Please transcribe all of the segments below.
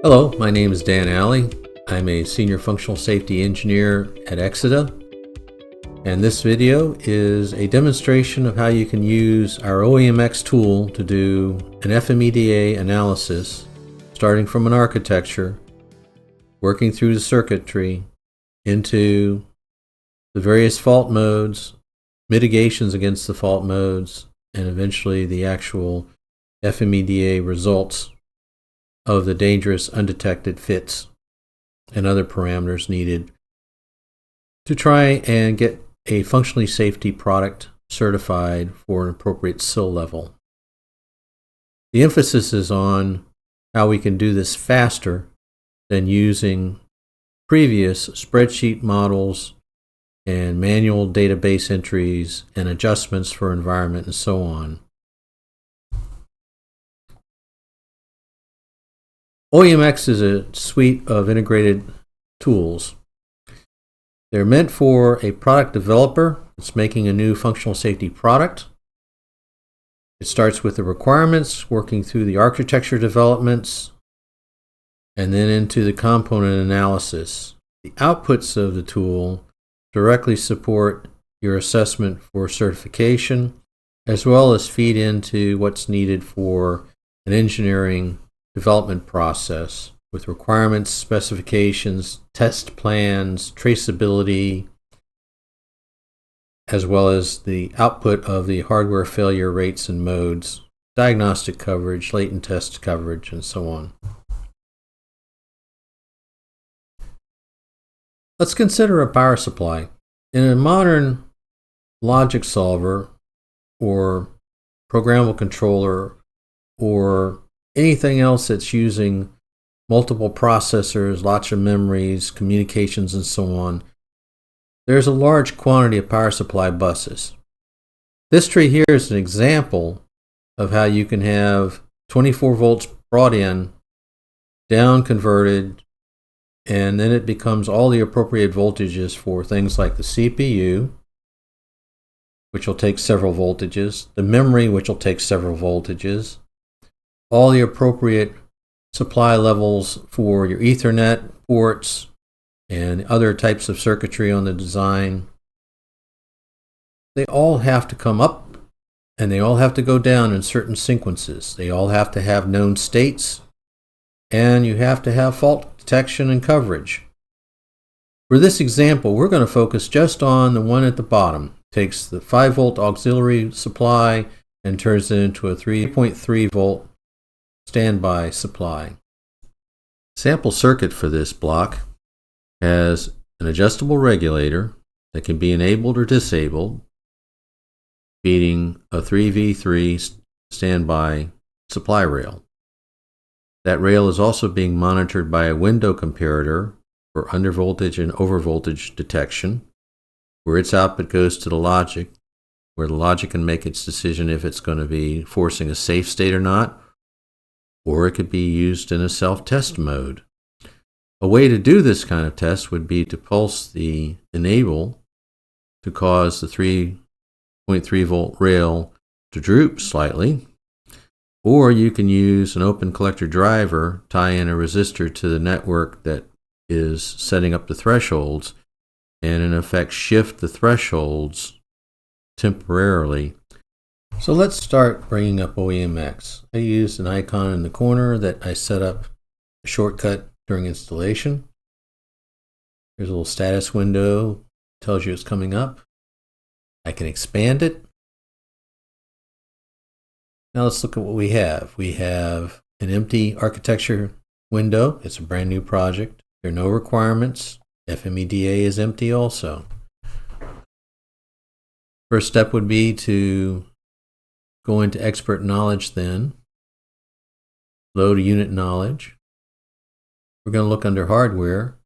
Hello, my name is Dan Alley. I'm a Senior Functional Safety Engineer at exida, and this video is a demonstration of how you can use our ARCHx tool to do an FMEDA analysis, starting from an architecture, working through the circuitry, into the various fault modes, mitigations against the fault modes, and eventually the actual FMEDA results of the dangerous undetected fits and other parameters needed to try and get a functionally safety product certified for an appropriate SIL level. The emphasis is on how we can do this faster than using previous spreadsheet models and manual database entries and adjustments for environment and so on. ARCHx is a suite of integrated tools. They're meant for a product developer that's making a new functional safety product. It starts with the requirements, working through the architecture developments, and then into the component analysis. The outputs of the tool directly support your assessment for certification, as well as feed into what's needed for an engineering development process with requirements, specifications, test plans, traceability, as well as the output of the hardware failure rates and modes, diagnostic coverage, latent test coverage, and so on. Let's consider a power supply. In a modern logic solver or programmable controller or anything else that's using multiple processors, lots of memories, communications, and so on, there's a large quantity of power supply buses. This tree here is an example of how you can have 24 volts brought in, down converted, and then it becomes all the appropriate voltages for things like the CPU, which will take several voltages, the memory, which will take several voltages, all the appropriate supply levels for your Ethernet ports and other types of circuitry on the design. They all have to come up and they all have to go down in certain sequences. They all have to have known states, and you have to have fault detection and coverage. For this example, we're going to focus just on the one at the bottom. It takes the 5 volt auxiliary supply and turns it into a 3.3 volt standby supply. Sample circuit for this block has an adjustable regulator that can be enabled or disabled, feeding a 3V3 standby supply rail. That rail is also being monitored by a window comparator for undervoltage and overvoltage detection, where its output goes to the logic, where the logic can make its decision if it's going to be forcing a safe state or not, or it could be used in a self-test mode. A way to do this kind of test would be to pulse the enable to cause the 3.3 volt rail to droop slightly, or you can use an open collector driver, tie in a resistor to the network that is setting up the thresholds, and in effect shift the thresholds temporarily. So let's start bringing up ARCHx. I used an icon in the corner that I set up a shortcut during installation. There's a little status window, tells you it's coming up. I can expand it. Now let's look at what we have. We have an empty architecture window. It's a brand new project. There are no requirements. FMEDA is empty also. First step would be to go into expert knowledge then, load unit knowledge. We're going to look under hardware.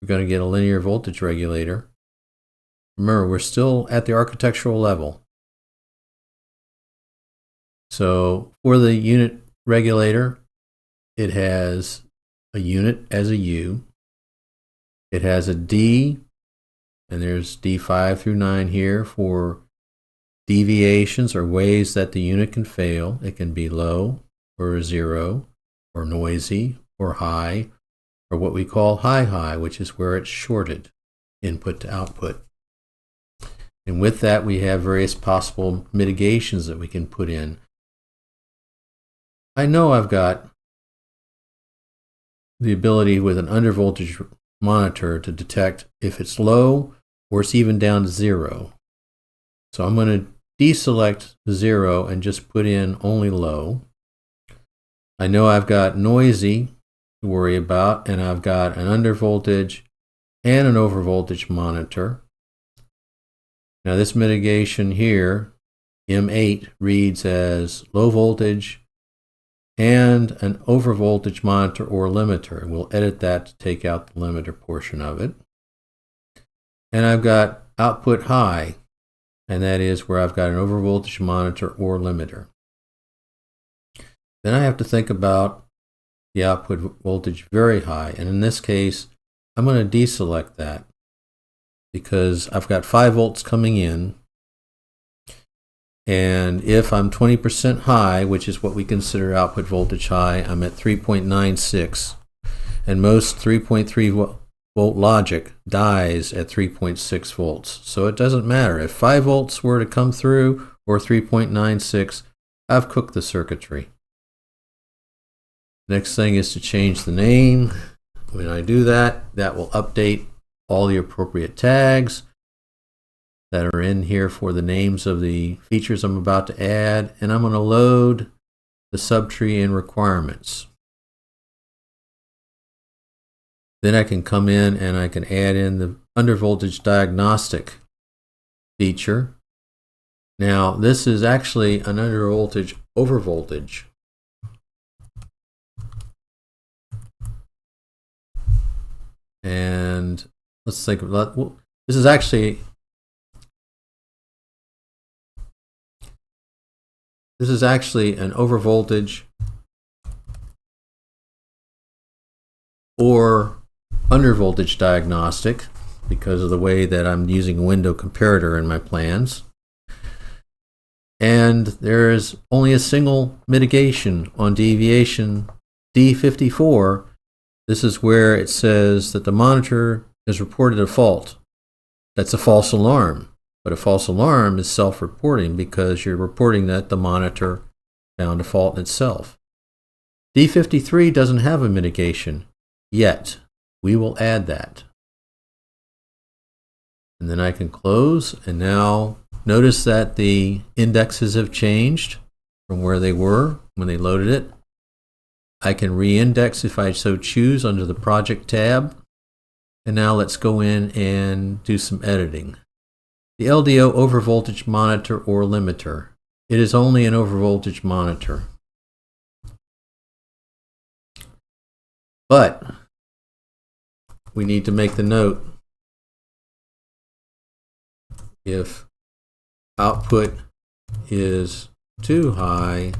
We're going to get a linear voltage regulator. Remember, we're still at the architectural level. So for the unit regulator, it has a unit as a U. It has a D, and there's D5 through 9 here for deviations or ways that the unit can fail. It can be low or a 0. or noisy, or high, or what we call high-high, which is where it's shorted, input to output. And with that, we have various possible mitigations that we can put in. I know I've got the ability with an undervoltage monitor to detect if it's low or it's even down to 0. So I'm going to deselect 0 and just put in only low. I know I've got noisy to worry about, and I've got an undervoltage and an overvoltage monitor. Now this mitigation here, M8, reads as low voltage and an overvoltage monitor or limiter. We'll edit that to take out the limiter portion of it. And I've got output high, and that is where I've got an overvoltage monitor or limiter. Then I have to think about the output voltage very high, and in this case, I'm going to deselect that because I've got 5 volts coming in, and if I'm 20% high, which is what we consider output voltage high, I'm at 3.96, and most 3.3 volt logic dies at 3.6 volts. So it doesn't matter. If 5 volts were to come through or 3.96, I've cooked the circuitry. Next thing is to change the name. When I do that, that will update all the appropriate tags that are in here for the names of the features I'm about to add, and I'm going to load the subtree and requirements. Then I can come in and I can add in the undervoltage diagnostic feature. Now this is actually an undervoltage overvoltage. And let's think about this is actually an overvoltage or undervoltage diagnostic because of the way that I'm using a window comparator in my plans. And there is only a single mitigation on deviation D54. This is where it says that the monitor has reported a fault. That's a false alarm, but a false alarm is self-reporting because you're reporting that the monitor found a fault in itself. D53 doesn't have a mitigation yet. We will add that. And then I can close, and now notice that the indexes have changed from where they were when they loaded it. I can re-index if I so choose under the Project tab. And now let's go in and do some editing. The LDO overvoltage monitor or limiter. It is only an overvoltage monitor. But we need to make the note, if output is too high,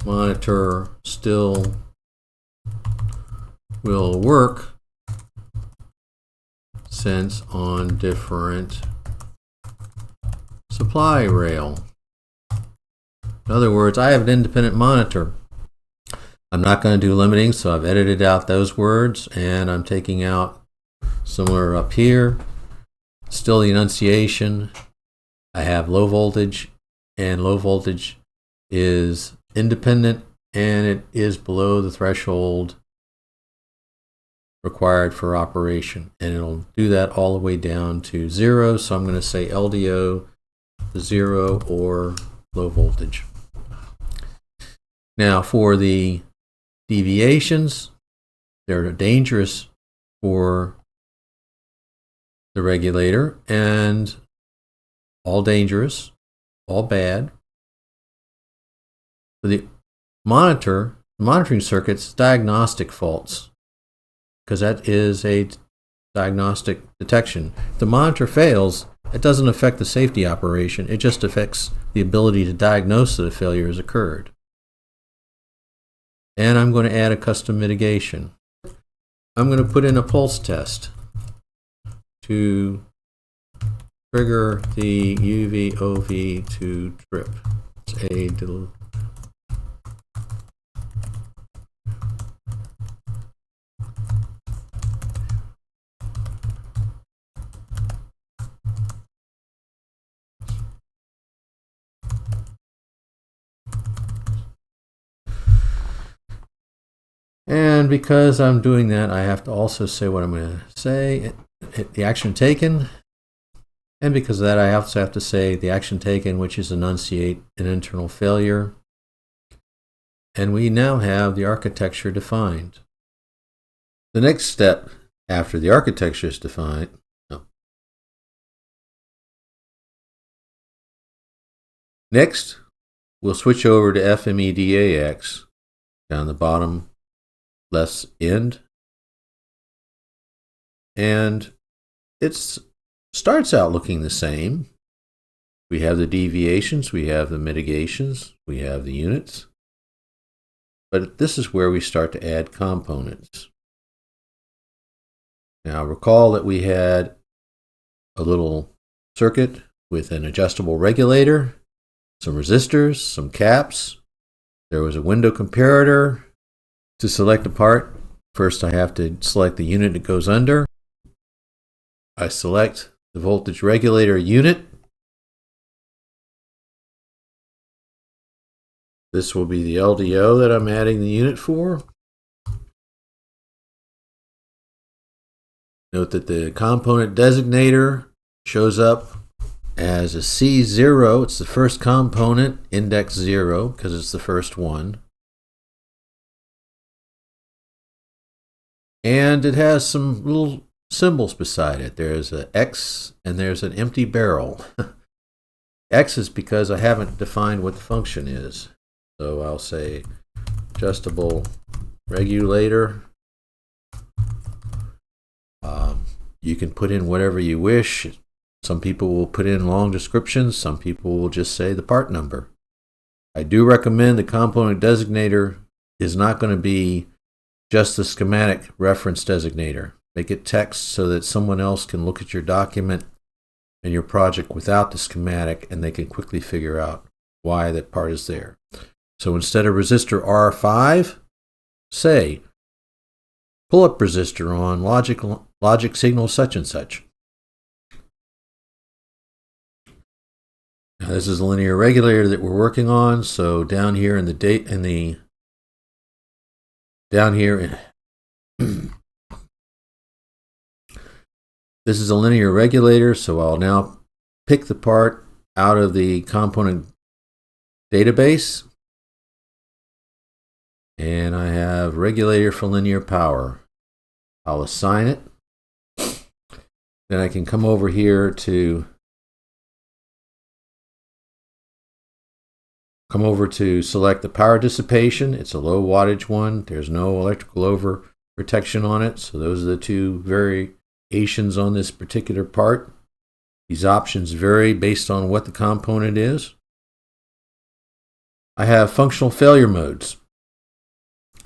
monitor still will work since on different supply rail. In other words, I have an independent monitor. I'm not going to do limiting, so I've edited out those words, and I'm taking out somewhere up here. Still the enunciation. I have low voltage, and low voltage is independent, and it is below the threshold required for operation, and it'll do that all the way down to 0. So I'm going to say LDO to 0 or low voltage. Now for the deviations, they're dangerous for the regulator, and all dangerous, all bad. For the monitoring circuits, diagnostic faults, because that is a diagnostic detection. If the monitor fails, it doesn't affect the safety operation, it just affects the ability to diagnose that a failure has occurred. And I'm going to add a custom mitigation. I'm going to put in a pulse test to trigger the UVOV to trip. It's a And because I'm doing that, I have to also say what I'm going to say, hit the action taken. And because of that, I also have to say the action taken, which is enunciate an internal failure. And we now have the architecture defined. The next step after the architecture is defined, next, we'll switch over to FMEDAx down the bottom left end. And it starts out looking the same. We have the deviations, we have the mitigations, we have the units. But this is where we start to add components. Now recall that we had a little circuit with an adjustable regulator, some resistors, some caps. There was a window comparator. To select a part, first I have to select the unit it goes under. I select the voltage regulator unit. This will be the LDO that I'm adding the unit for. Note that the component designator shows up as a C0. It's the first component, index 0, because it's the first one. And it has some little symbols beside it. There's an X and there's an empty barrel. X is because I haven't defined what the function is. So I'll say adjustable regulator. You can put in whatever you wish. Some people will put in long descriptions. Some people will just say the part number. I do recommend the component designator is not going to be just the schematic reference designator. Make it text so that someone else can look at your document and your project without the schematic and they can quickly figure out why that part is there. So instead of resistor R5, say pull-up resistor on logic signal such and such. Now this is a linear regulator that we're working on. So down here in the this is a linear regulator, so I'll now pick the part out of the component database. And I have regulator for linear power. I'll assign it. Then I can come over here to select the power dissipation. It's a low wattage one. There's no electrical over protection on it. So those are the two variations on this particular part. These options vary based on what the component is. I have functional failure modes.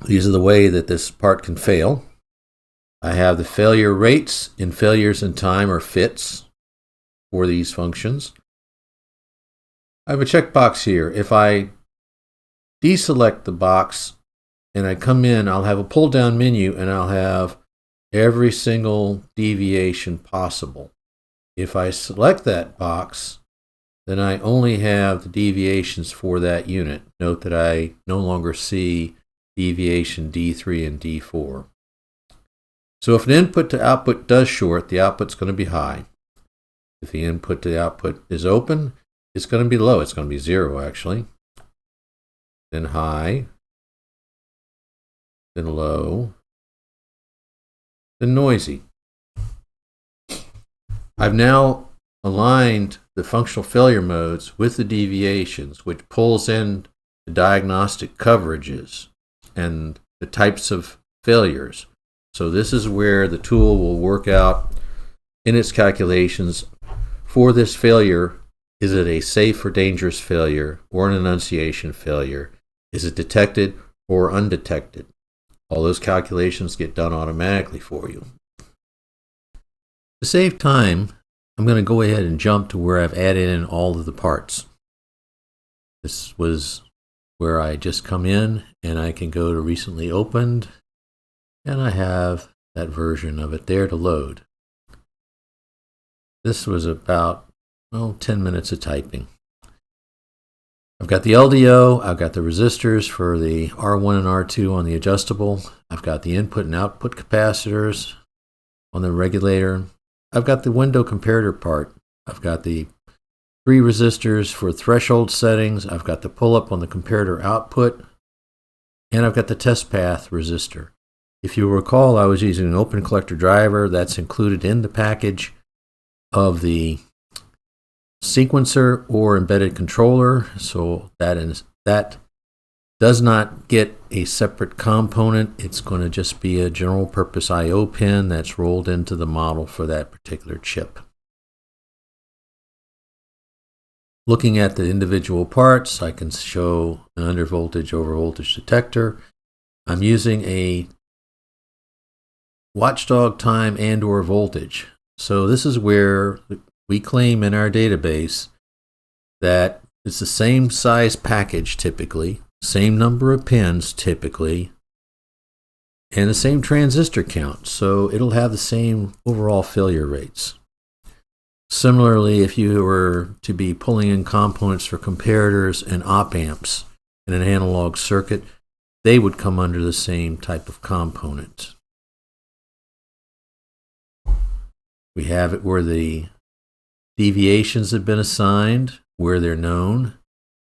These are the way that this part can fail. I have the failure rates in failures in time or fits for these functions. I have a checkbox here. If I deselect the box and I come in, I'll have a pull down menu and I'll have every single deviation possible. If I select that box, then I only have the deviations for that unit. Note that I no longer see deviation D3 and D4. So if an input to output does short, the output's going to be high. If the input to output is open, it's going to be low. It's going to be 0 actually. Then high. Then low. Then noisy. I've now aligned the functional failure modes with the deviations, which pulls in the diagnostic coverages and the types of failures. So this is where the tool will work out in its calculations for this failure. Is it a safe or dangerous failure or an enunciation failure? Is it detected or undetected? All those calculations get done automatically for you. To save time, I'm going to go ahead and jump to where I've added in all of the parts. This was where I just come in and I can go to recently opened and I have that version of it there to load. This was about 10 minutes of typing. I've got the LDO, I've got the resistors for the R1 and R2 on the adjustable, I've got the input and output capacitors on the regulator, I've got the window comparator part, I've got the 3 resistors for threshold settings, I've got the pull-up on the comparator output, and I've got the test path resistor. If you recall, I was using an open collector driver that's included in the package of the sequencer or embedded controller, so that does not get a separate component. It's going to just be a general purpose I/O pin that's rolled into the model for that particular chip. Looking at the individual parts, I can show an undervoltage overvoltage detector. I'm using a watchdog time and or voltage. So this is where we claim in our database that it's the same size package typically, same number of pins typically, and the same transistor count. So it'll have the same overall failure rates. Similarly, if you were to be pulling in components for comparators and op amps in an analog circuit, they would come under the same type of component. We have it where the deviations have been assigned, where they're known.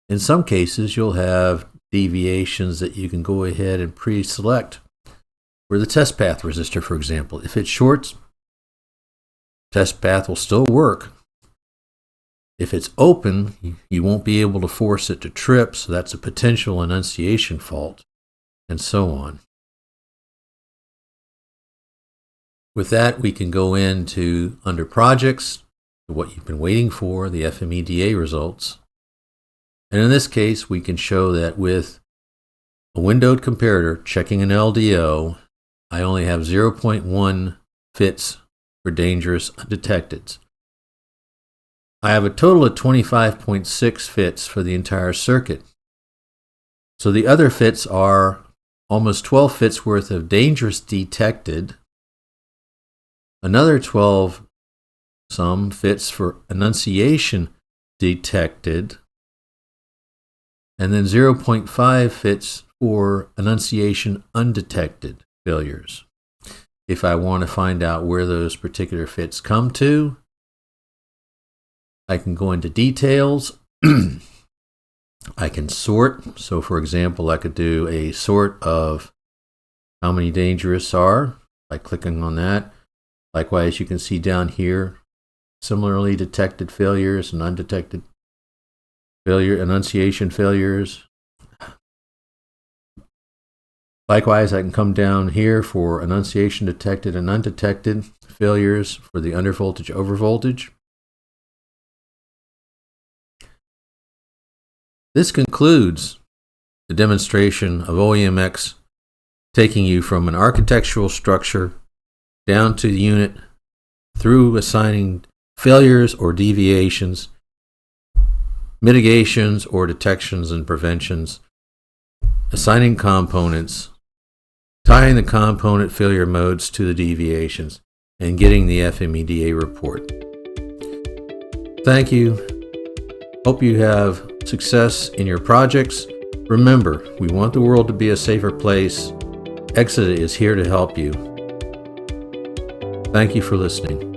In some cases, you'll have deviations that you can go ahead and pre-select. For the test path resistor, for example, if it shorts, test path will still work. If it's open, you won't be able to force it to trip, so that's a potential enunciation fault, and so on. With that, we can go into under projects, what you've been waiting for, the FMEDA results. And in this case, we can show that with a windowed comparator checking an LDO, I only have 0.1 fits for dangerous undetected. I have a total of 25.6 fits for the entire circuit. So the other fits are almost 12 fits worth of dangerous detected, another 12 some fits for enunciation detected, and then 0.5 fits for enunciation undetected failures. If I want to find out where those particular fits come to, I can go into details. I can sort. So for example, I could do a sort of how many dangerous are by clicking on that. Likewise, you can see down here, similarly detected failures and undetected enunciation failures. Likewise, I can come down here for enunciation detected and undetected failures for the undervoltage overvoltage. This concludes the demonstration of OEMX taking you from an architectural structure down to the unit through assigning failures or deviations, mitigations or detections and preventions, assigning components, tying the component failure modes to the deviations, and getting the FMEDA report. Thank you. Hope you have success in your projects. Remember, we want the world to be a safer place. Exida is here to help you. Thank you for listening.